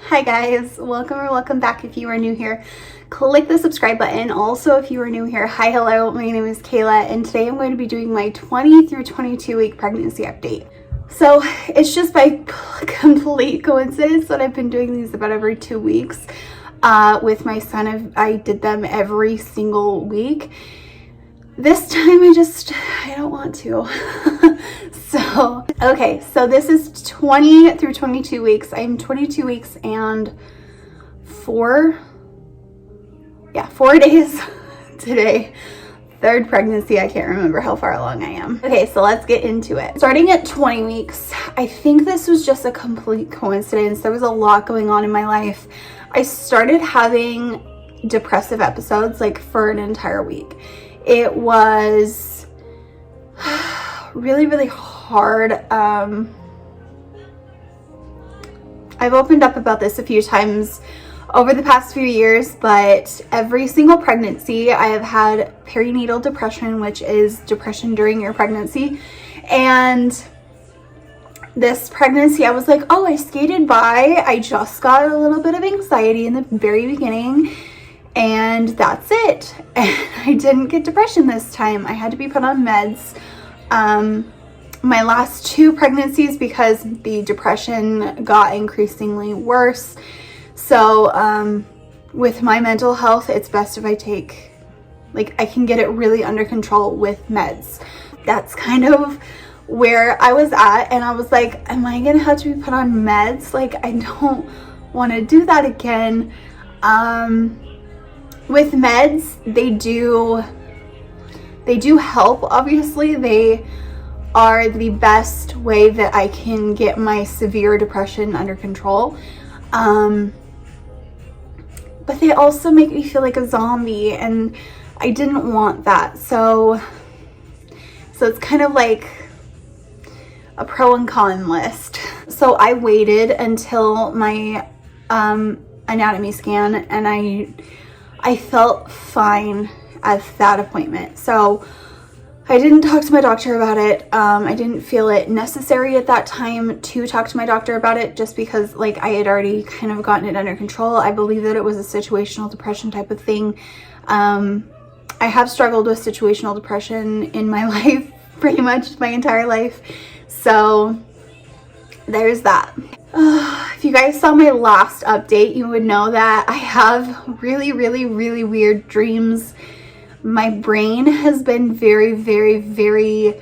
Hi guys, welcome back. If you are new here, click the subscribe button. Also, if you are new here, hi, hello, my name is Kayla, and today I'm going to be doing my 20 through 22 week pregnancy update. So it's just by complete coincidence that I've been doing these about every 2 weeks. With my son, I did them every single week. This time I don't want to. Okay, so this is 20 through 22 weeks. I'm 22 weeks and 4 days today. Third pregnancy. I can't remember how far along I am. Okay, so let's get into it. Starting at 20 weeks, I think this was just a complete coincidence. There was a lot going on in my life. I started having depressive episodes like for an entire week. It was really hard. I've opened up about this a few times over the past few years, but every single pregnancy I have had perinatal depression, which is depression during your pregnancy. And this pregnancy, I was like, oh, I skated by. I just got a little bit of anxiety in the very beginning, and that's it. And I didn't get depression this time. I had to be put on meds. My last 2 pregnancies, because the depression got increasingly worse. So with my mental health, it's best if I take, I can get it really under control with meds. That's kind of where I was at, and I was like, am I gonna have to be put on meds? I don't want to do that again. With meds, they do help. Obviously, they are the best way that I can get my severe depression under control. But they also make me feel like a zombie, and I didn't want that. So it's kind of like a pro and con list. So I waited until my anatomy scan, and I felt fine at that appointment. So I didn't talk to my doctor about it. I didn't feel it necessary at that time to talk to my doctor about it, just because I had already kind of gotten it under control. I believe that it was a situational depression type of thing. I have struggled with situational depression in my life, pretty much my entire life. So there's that. If you guys saw my last update, you would know that I have really weird dreams. My brain has been very weird.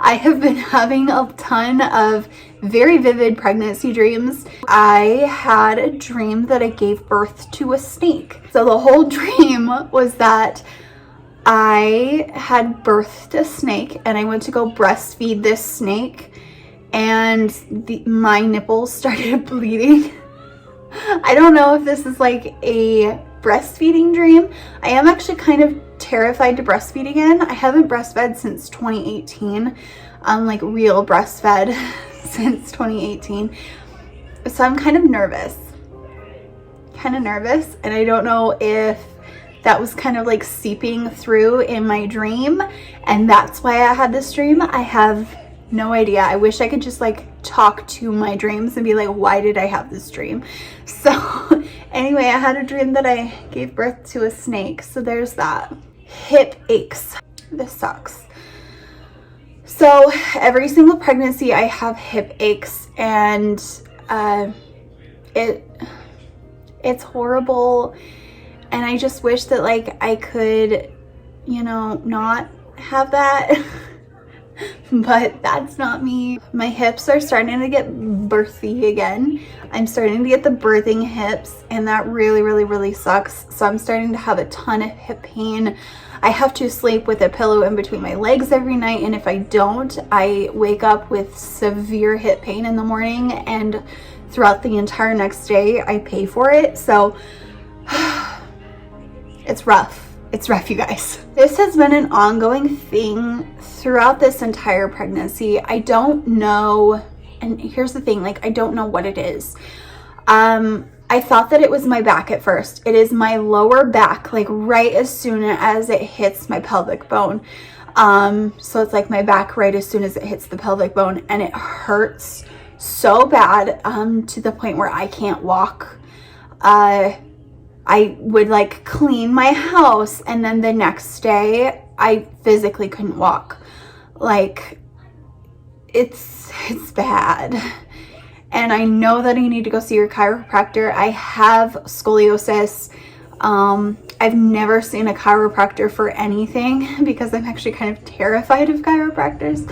I have been having a ton of very vivid pregnancy dreams. I had a dream that I gave birth to a snake. So the whole dream was that I had birthed a snake, and I went to go breastfeed this snake, and my nipples started bleeding. I don't know if this is a breastfeeding dream. I am actually kind of terrified to breastfeed again. I haven't breastfed since 2018. Real breastfed since 2018. So I'm kind of nervous. And I don't know if that was kind of seeping through in my dream, and that's why I had this dream. I have no idea. I wish I could just talk to my dreams and be like, why did I have this dream? So anyway, I had a dream that I gave birth to a snake. So there's that. Hip aches. This sucks. So every single pregnancy I have hip aches, and it's horrible. And I just wish that I could, not have that. But that's not me. My hips are starting to get birthy again. I'm starting to get the birthing hips, and that really sucks. So I'm starting to have a ton of hip pain. I have to sleep with a pillow in between my legs every night, and if I don't, I wake up with severe hip pain in the morning, and throughout the entire next day I pay for it. So it's rough. It's rough, you guys. This has been an ongoing thing throughout this entire pregnancy. I don't know, and here's the thing, I don't know what it is. I thought that it was my back at first. It is my lower back, right as soon as it hits my pelvic bone. So it's my back right as soon as it hits the pelvic bone, and it hurts so bad, to the point where I can't walk. I would like clean my house, and then the next day I physically couldn't walk. Like, it's bad. And I know that I need to go see your chiropractor. I have scoliosis. I've never seen a chiropractor for anything because I'm actually kind of terrified of chiropractors.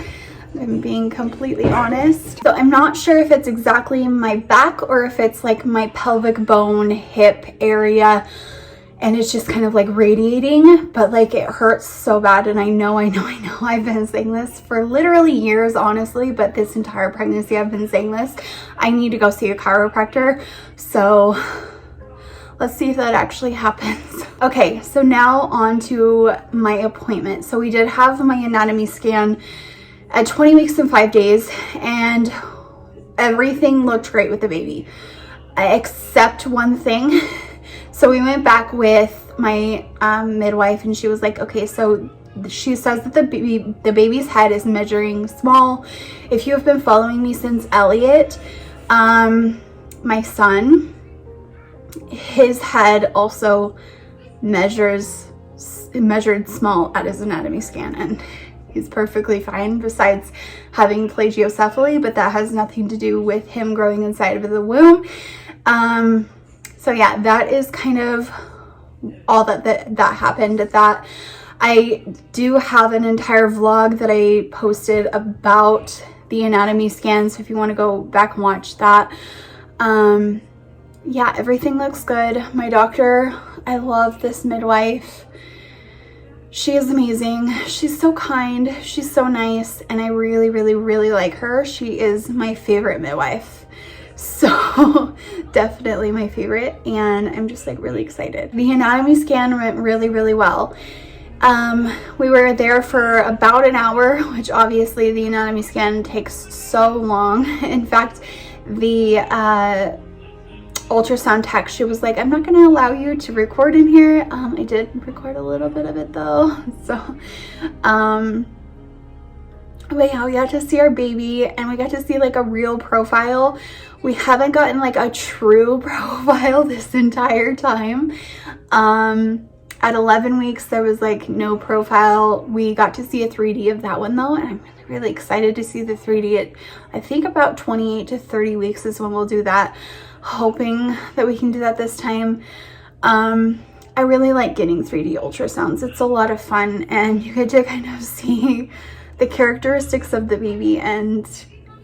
I'm being completely honest. So I'm not sure if it's exactly my back or if it's like my pelvic bone, hip area, and it's just kind of like radiating, but like it hurts so bad. And I know I've been saying this for literally years, honestly, but this entire pregnancy I've been saying this. I need to go see a chiropractor. So let's see if that actually happens. Okay, so now on to my appointment. So we did have my anatomy scan at 20 weeks and 5 days, and everything looked great with the baby, except one thing. So we went back with my midwife, and she was like, okay, so she says that the baby's head is measuring small. If you have been following me since Elliot, my son, his head also measured small at his anatomy scan, and he's perfectly fine besides having plagiocephaly, but that has nothing to do with him growing inside of the womb. So yeah, that is kind of all that happened at that. I do have an entire vlog that I posted about the anatomy scan, so if you want to go back and watch that. Yeah, everything looks good. My doctor, I love this midwife. She is amazing. She's so kind. She's so nice. And I really, really, really like her. She is my favorite midwife. So definitely my favorite. And I'm just like really excited. The anatomy scan went really, really well. We were there for about an hour, which obviously the anatomy scan takes so long. In fact, the ultrasound tech, she was like, I'm not going to allow you to record in here. I did record a little bit of it though. So but yeah, we got to see our baby, and we got to see like a real profile. We haven't gotten like a true profile this entire time. At 11 weeks there was like no profile. We got to see a 3D of that one though, and I'm really excited to see the 3D at, I think, about 28 to 30 weeks is when we'll do that. Hoping that we can do that this time. I really like getting 3D ultrasounds. It's a lot of fun, and you get to kind of see the characteristics of the baby, and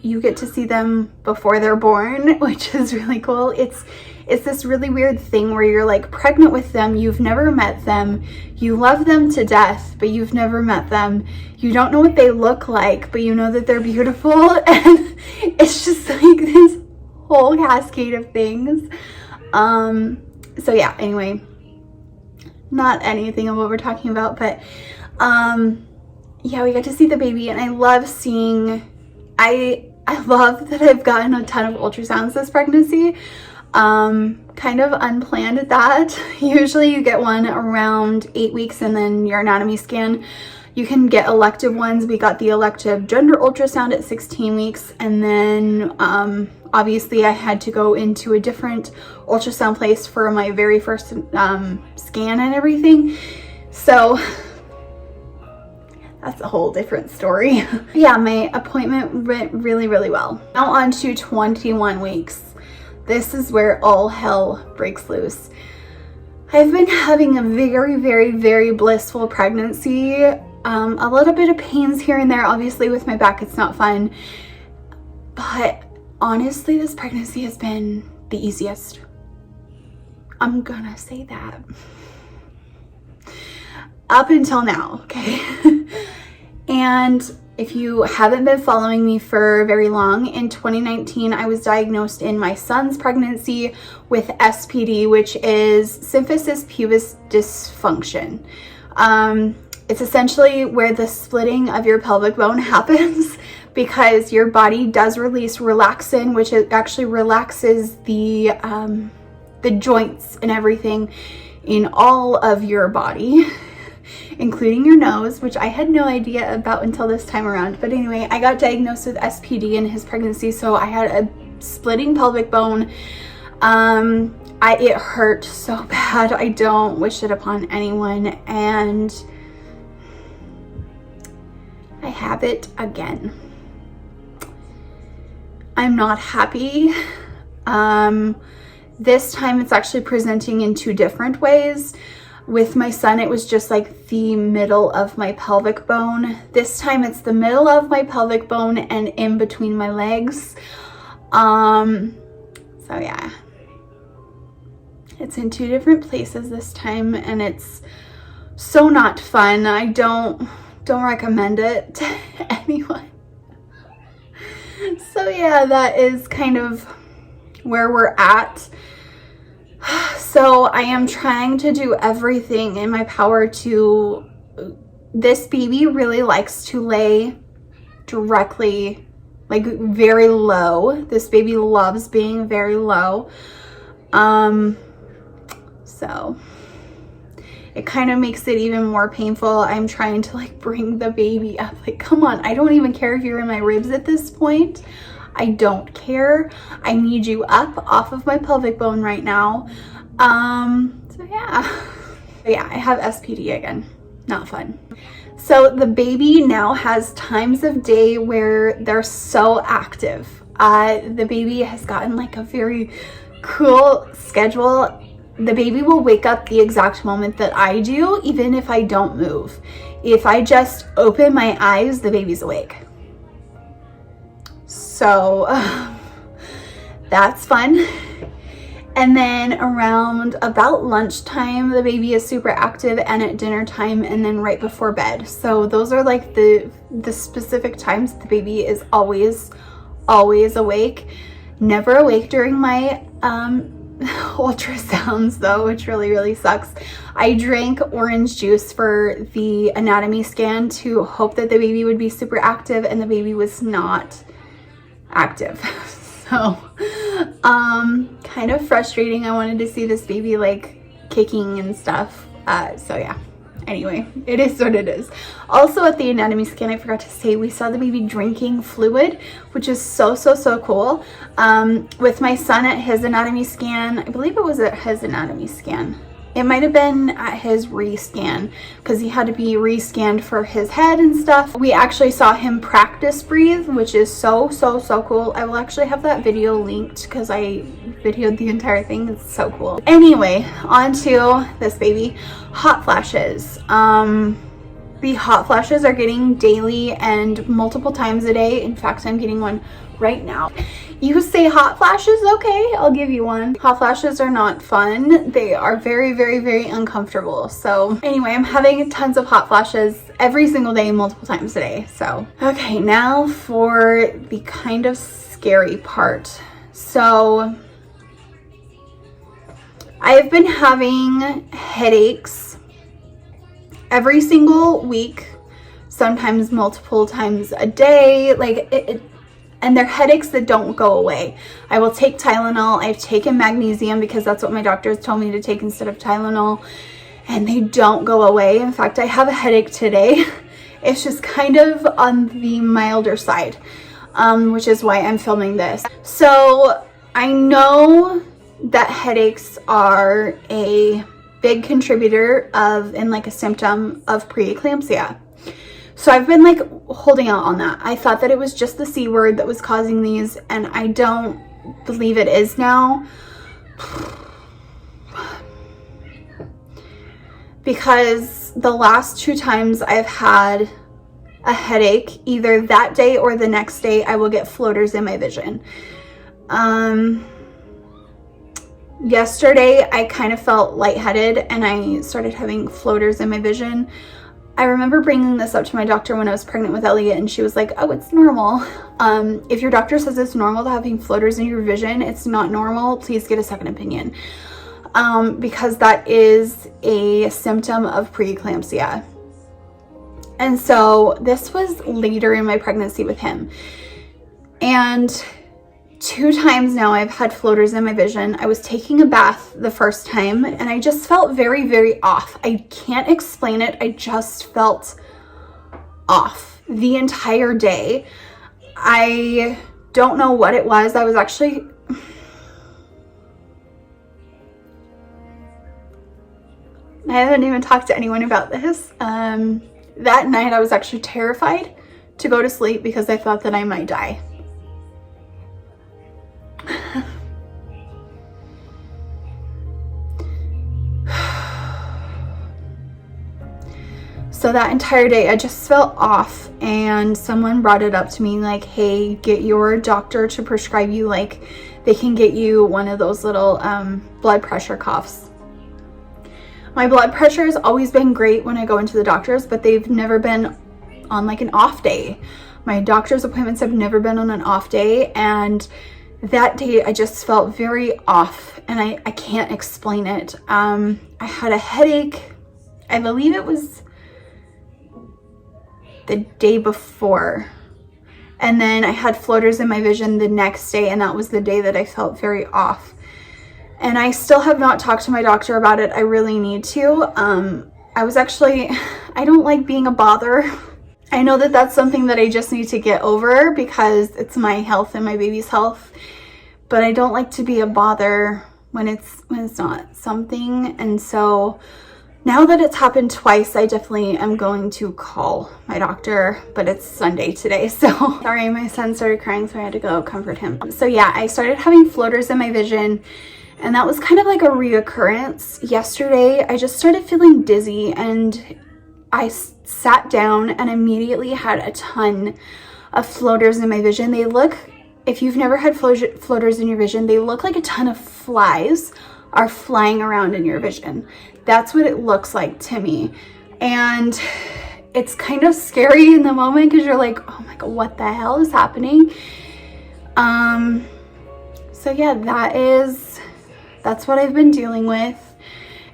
you get to see them before they're born, which is really cool. It's this really weird thing where you're like pregnant with them, you've never met them, you love them to death, but you've never met them. You don't know what they look like, but you know that they're beautiful, and it's just like this whole cascade of things. So yeah, anyway, not anything of what we're talking about, but yeah, we got to see the baby, and I love seeing, I love that I've gotten a ton of ultrasounds this pregnancy. Kind of unplanned at that. Usually you get one around 8 weeks, and then your anatomy scan. You can get elective ones. We got the elective gender ultrasound at 16 weeks, and then obviously I had to go into a different ultrasound place for my very first scan and everything. So that's a whole different story. Yeah, my appointment went really, really well. Now on to 21 weeks. This is where all hell breaks loose. I've been having a very, very, very blissful pregnancy. A little bit of pains here and there. Obviously with my back, it's not fun. But honestly, this pregnancy has been the easiest. I'm gonna say that. Up until now, okay? And if you haven't been following me for very long, in 2019, I was diagnosed in my son's pregnancy with SPD, which is symphysis pubis dysfunction. It's essentially where the splitting of your pelvic bone happens because your body does release relaxin, which actually relaxes the joints and everything in all of your body. including your nose, which I had no idea about until this time around. But anyway, I got diagnosed with SPD in his pregnancy, so I had a splitting pelvic bone. It hurt so bad. I don't wish it upon anyone, and I have it again. I'm not happy. This time it's actually presenting in two different ways. With my son, it was just like the middle of my pelvic bone. This time it's the middle of my pelvic bone and in between my legs. So yeah, it's in two different places this time, and it's so not fun. I don't recommend it to anyone. So yeah, that is kind of where we're at. So I am trying to do everything in my power to, this baby really likes to lay directly, like very low. This baby loves being very low. So it kind of makes it even more painful. I'm trying to like bring the baby up. Like, come on, I don't even care if you're in my ribs at this point. I don't care. I need you up off of my pelvic bone right now. So yeah. But yeah, I have SPD again. Not fun. So the baby now has times of day where they're so active. The baby has gotten like a very cool schedule. The baby will wake up the exact moment that I do, even if I don't move. If I just open my eyes, the baby's awake. So that's fun. And then around about lunchtime, the baby is super active, and at dinner time, and then right before bed. So those are like the specific times the baby is always awake. Never awake during my ultrasounds though, which really sucks. I drank orange juice for the anatomy scan to hope that the baby would be super active, and the baby was not active. So kind of frustrating. I wanted to see this baby like kicking and stuff. So yeah, anyway, it is what it is. Also at the anatomy scan, I forgot to say, we saw the baby drinking fluid, which is so cool. With my son at his anatomy scan, I believe it was at his anatomy scan. It might have been at his rescan, because he had to be rescanned for his head and stuff. We actually saw him practice breathe, which is so cool. I will actually have that video linked because I videoed the entire thing. It's so cool. Anyway, on to this baby. Hot flashes. The hot flashes are getting daily and multiple times a day. In fact, I'm getting one right now. You say hot flashes? Okay, I'll give you one. Hot flashes are not fun. They are very uncomfortable. So anyway, I'm having tons of hot flashes every single day, multiple times a day. So, okay, now for the kind of scary part. So I've been having headaches every single week, sometimes multiple times a day. Like and they're headaches that don't go away. I will take Tylenol. I've taken magnesium because that's what my doctors told me to take instead of Tylenol, and they don't go away. In fact, I have a headache today. It's just kind of on the milder side, which is why I'm filming this. So I know that headaches are a big contributor and like a symptom of preeclampsia. So I've been like holding out on that. I thought that it was just the C word that was causing these, and I don't believe it is now. Because the last 2 times I've had a headache, either that day or the next day, I will get floaters in my vision. Yesterday I kind of felt lightheaded and I started having floaters in my vision. I remember bringing this up to my doctor when I was pregnant with Elliot, and she was like, oh, it's normal. If your doctor says it's normal to having floaters in your vision, it's not normal. Please get a second opinion. Because that is a symptom of preeclampsia. And so this was later in my pregnancy with him. And 2 times now I've had floaters in my vision. I was taking a bath the first time and I just felt very, very off. I can't explain it. I just felt off the entire day. I don't know what it was. I was actually... I haven't even talked to anyone about this. That night I was actually terrified to go to sleep because I thought that I might die. So that entire day I just felt off, and someone brought it up to me like, hey, get your doctor to prescribe you, like they can get you one of those little blood pressure cuffs. My blood pressure has always been great when I go into the doctors, but they've never been on like an off day. My doctor's appointments have never been on an off day, and that day I just felt very off, and I can't explain it. I had a headache. I believe it was the day before, and then I had floaters in my vision the next day, and that was the day that I felt very off. And I still have not talked to my doctor about it. I really need to. I don't like being a bother. I know that that's something that I just need to get over because it's my health and my baby's health, but I don't like to be a bother when it's not something. And so now that it's happened twice, I definitely am going to call my doctor, but it's Sunday today, so sorry, my son started crying, so I had to go comfort him. So yeah, I started having floaters in my vision, and that was kind of like a reoccurrence. Yesterday, I just started feeling dizzy, and I sat down and immediately had a ton of floaters in my vision. They look, if you've never had floaters in your vision, they look like a ton of flies are flying around in your vision. That's what it looks like to me. And it's kind of scary in the moment because you're like, oh my God, what the hell is happening? So yeah, that's what I've been dealing with.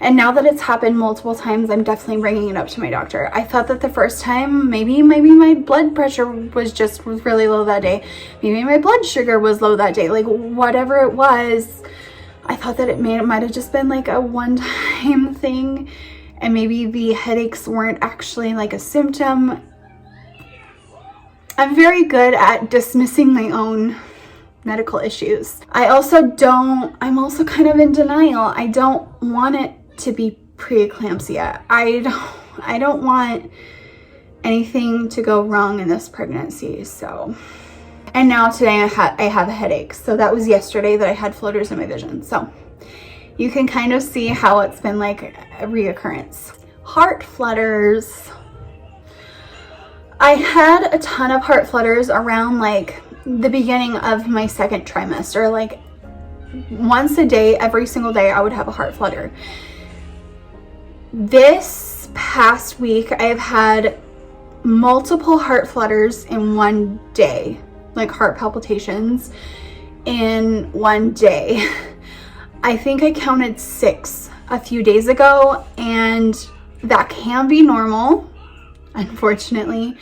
And now that it's happened multiple times, I'm definitely bringing it up to my doctor. I thought that the first time, maybe my blood pressure was really low that day. Maybe my blood sugar was low that day. Like whatever it was, I thought that it might have just been like a one-time thing, and maybe the headaches weren't actually like a symptom. I'm very good at dismissing my own medical issues. I'm also kind of in denial. I don't want it to be preeclampsia. I don't want anything to go wrong in this pregnancy, so. And now today I have a headache. So that was yesterday that I had floaters in my vision. So you can kind of see how it's been like a reoccurrence. Heart flutters. I had a ton of heart flutters around like the beginning of my second trimester. Like once a day, every single day, I would have a heart flutter. This past week, I have had multiple heart flutters in one day. Like heart palpitations in one day. I think I counted 6 a few days ago, and that can be normal, unfortunately.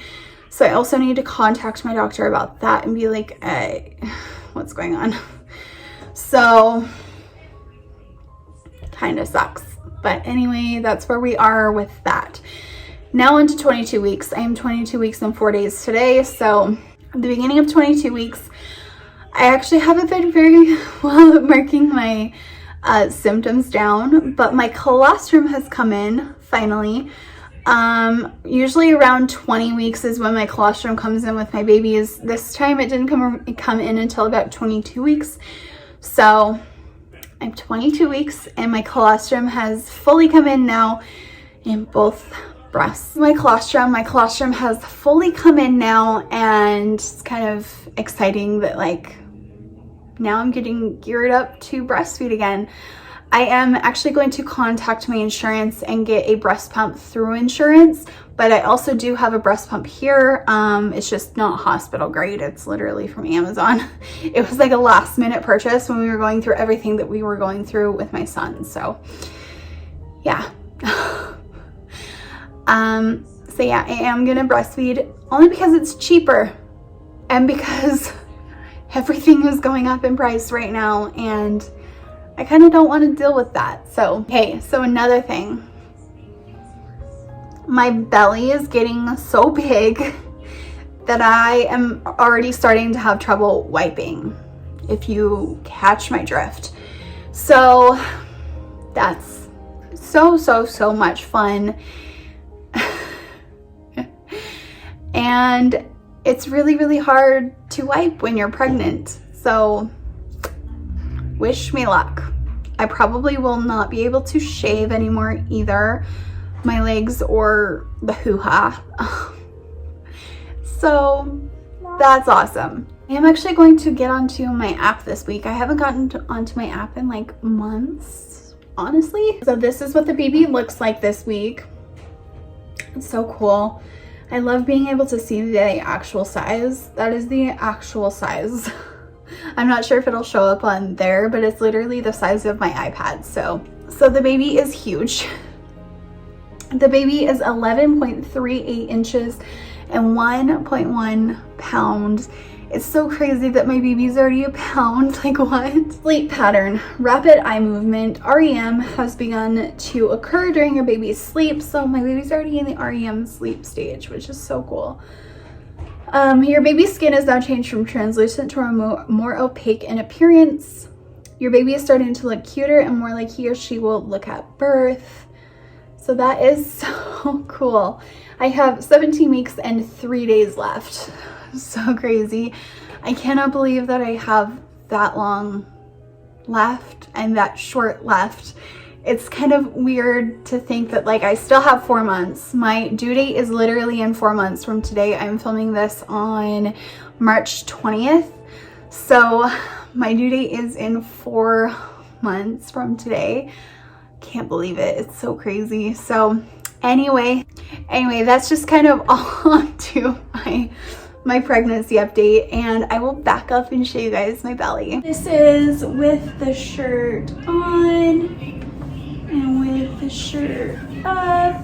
So I also need to contact my doctor about that and be like, hey, what's going on? So kind of sucks. But anyway, that's where we are with that. Now into 22 weeks. I am 22 weeks and 4 days today. So at the beginning of 22 weeks, I actually haven't been very well at marking my symptoms down, but my colostrum has come in finally. Usually around 20 weeks is when my colostrum comes in with my babies. This time it didn't come in until about 22 weeks. So I'm 22 weeks and my colostrum has fully come in now in both breasts. My colostrum has fully come in now, and it's kind of exciting that like now I'm getting geared up to breastfeed again. I am actually going to contact my insurance and get a breast pump through insurance, but I also do have a breast pump here. It's just not hospital grade. It's literally from Amazon. It was like a last minute purchase when we were going through everything that we were going through with my son. So yeah. So yeah, I am gonna breastfeed only because it's cheaper and because everything is going up in price right now, and I kind of don't want to deal with that. So, okay, so another thing. My belly is getting so big that I am already starting to have trouble wiping, if you catch my drift. So that's so much fun. And it's really hard to wipe when you're pregnant. So wish me luck. I probably will not be able to shave anymore either, my legs or the hoo-ha. So that's awesome. I am actually going to get onto my app this week. I haven't gotten onto my app in like months, honestly. So this is what the baby looks like this week. It's so cool. I love being able to see the actual size. That is the actual size. I'm not sure if it'll show up on there, but it's literally the size of my iPad. So the baby is huge. The baby is 11.38 inches and 1.1 pounds. It's so crazy that my baby's already a pound. Like, what? Sleep pattern. Rapid eye movement. REM has begun to occur during your baby's sleep. So my baby's already in the REM sleep stage, which is so cool. Your baby's skin is now changed from translucent to more opaque in appearance. Your baby is starting to look cuter and more like he or she will look at birth. So that is so cool. I have 17 weeks and 3 days left. So crazy. I cannot believe that I have that long left and that short left. It's kind of weird to think that like I still have 4 months. My due date is literally in 4 months from today. I'm filming this on March 20th. So my due date is in 4 months from today. Can't believe it. It's so crazy. So anyway, that's just kind of all to my pregnancy update, and I will back up and show you guys my belly. This is with the shirt on and with the shirt up.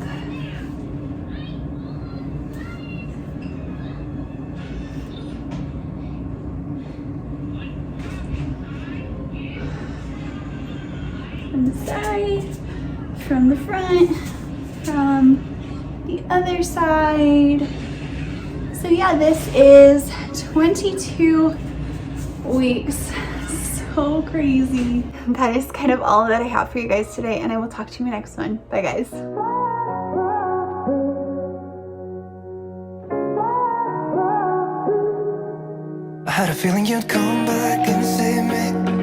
From the side, from the front, from the other side. So yeah, this is 22 weeks. So crazy. That is kind of all that I have for you guys today, and I will talk to you in my next one. Bye guys. I had a feeling you'd come back and save me.